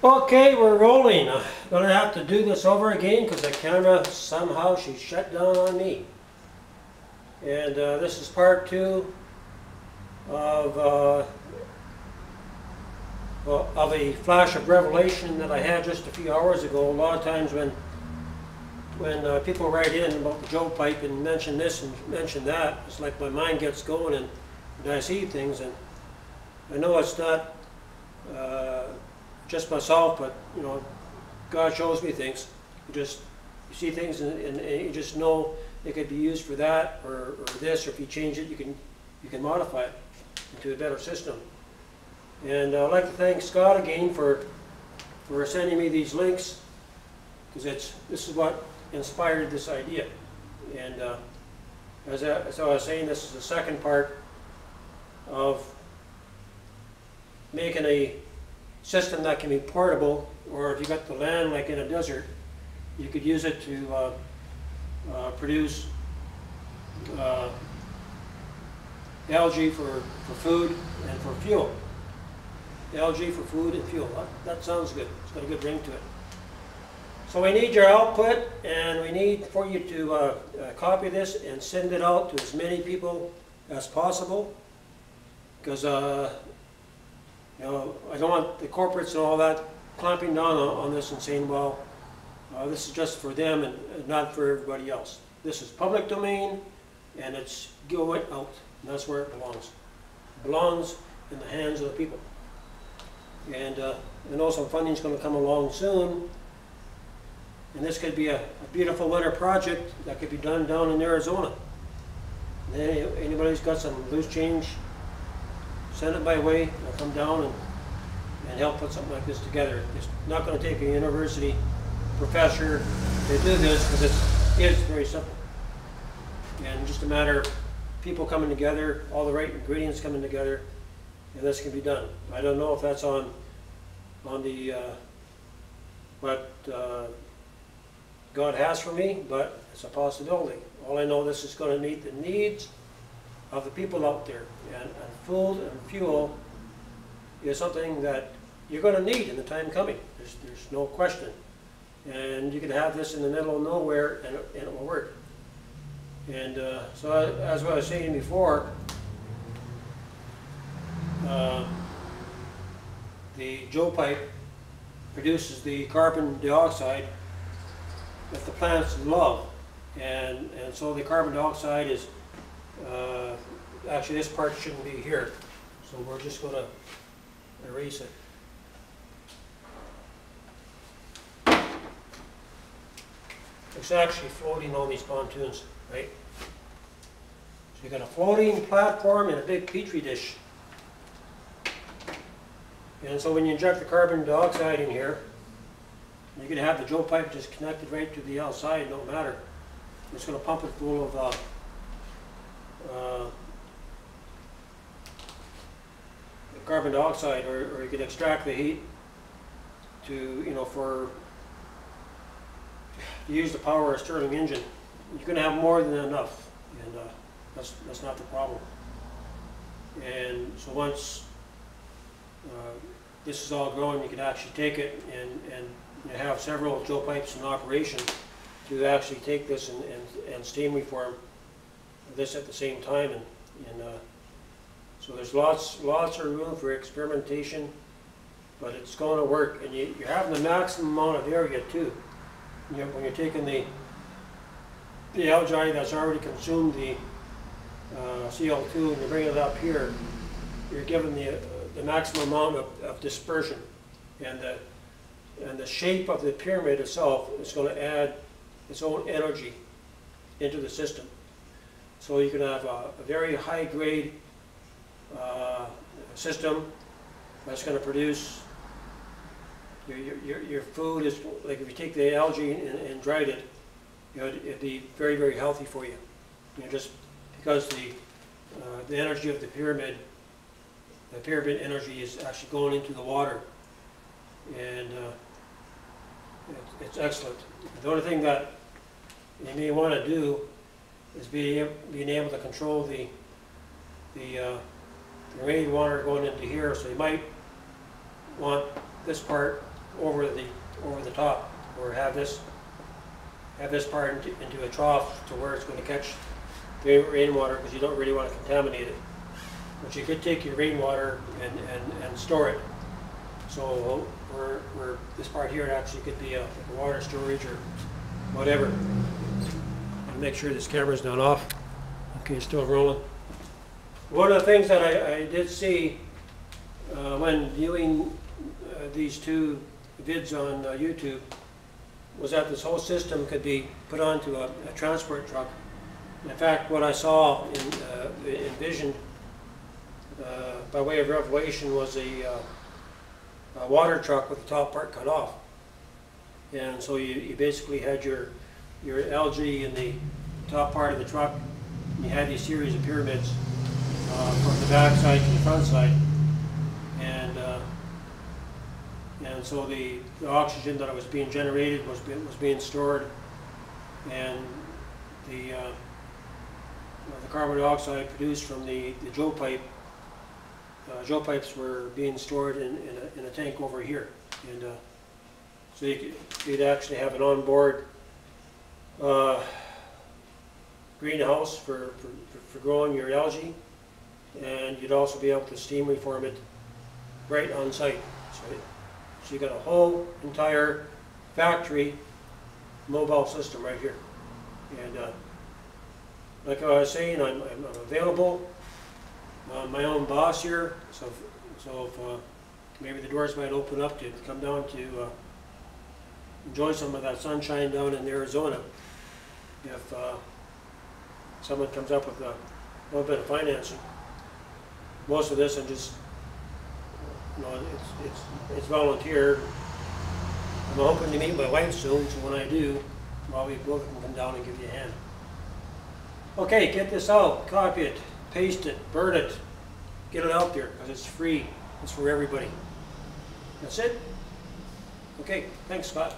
Okay, we're rolling. Gonna have to do this over again because the camera somehow she shut down on me. And this is part 2 of a flash of revelation that I had just a few hours ago. A lot of times when people write in about the Joe pipe and mention this and mention that, it's like my mind gets going and I see things, and I know it's not just myself, but you know, God shows me things. You see things and you just know it could be used for that or this, or if you change it, you can modify it into a better system. And I'd like to thank Scott again for sending me these links, because this is what inspired this idea. And as I was saying, this is the second part of making a system that can be portable, or if you got the land like in a desert, you could use it to produce algae for food and for fuel. Algae for food and fuel. That sounds good. It's got a good ring to it. So we need your output, and we need for you to copy this and send it out to as many people as possible, because you know, I don't want the corporates and all that clamping down on this and saying, well, this is just for them and not for everybody else. This is public domain, and it's going out, and that's where it belongs. It belongs in the hands of the people. And I know some funding is going to come along soon, and this could be a beautiful winter project that could be done down in Arizona. And anybody who's got some loose change, send it my way. I'll come down and help put something like this together. It's not going to take a university professor to do this, because it is very simple. And just a matter of people coming together, all the right ingredients coming together, and this can be done. I don't know if that's on the what God has for me, but it's a possibility. All I know, this is going to meet the needs of the people out there, and food and fuel is something that you're going to need in the time coming. There's no question. And you can have this in the middle of nowhere, and it will work. And so, as I was saying before, the Joe pipe produces the carbon dioxide that the plants love, and so the carbon dioxide is actually, this part shouldn't be here, so we're just going to erase it. It's actually floating on these pontoons, right? So you got a floating platform and a big petri dish. And so when you inject the carbon dioxide in here, you can have the Joe pipe just connected right to the outside, no matter. It's going to pump it full of carbon dioxide, or you can extract the heat to, you know, to use the power of a Stirling engine. You're going to have more than enough, and that's not the problem. And so once this is all growing, you can actually take it and you have several Joe pipes in operation to actually take this and steam reform this at the same time, and so there's lots of room for experimentation, but it's going to work, and you're having the maximum amount of area too. When you're taking the algae that's already consumed the CO2 and you bring it up here, you're given the maximum amount of dispersion, and the shape of the pyramid itself is going to add its own energy into the system. So you can have a very high grade system that's going to produce your food. Is like, if you take the algae and dried it, you know, it'd be very, very healthy for you. You know, just because the energy of the pyramid energy is actually going into the water, and it's excellent. The only thing that you may want to do is being able to control the rainwater going into here. So you might want this part over the top, or have this part into a trough to where it's going to catch the rainwater, because you don't really want to contaminate it. But you could take your rainwater and store it. So where this part here actually could be a water storage or whatever. And make sure this camera's not off. Okay, it's still rolling. One of the things that I did see when viewing these two vids on YouTube was that this whole system could be put onto a transport truck. In fact, what I saw envisioned by way of revelation was a water truck with the top part cut off. And so you basically had your algae in the top part of the truck, and you had these series of pyramids from the back side to the front side. And so the oxygen that was being generated was being stored, and the carbon dioxide produced from the Joe pipe. Joe pipes were being stored in a tank over here, and so you'd actually have an onboard greenhouse for growing your algae, and you'd also be able to steam reform it right on site. So you got a whole entire factory mobile system right here, and like I was saying, I'm available. I'm my own boss here, so if maybe the doors might open up to come down to enjoy some of that sunshine down in Arizona. If someone comes up with a little bit of financing. Most of this I'm just, it's volunteer. I'm hoping to meet my wife soon, so when I do, well, we both can come down and give you a hand. Okay, get this out, copy it, paste it, burn it, get it out there, because it's free. It's for everybody. That's it? Okay, thanks, Scott.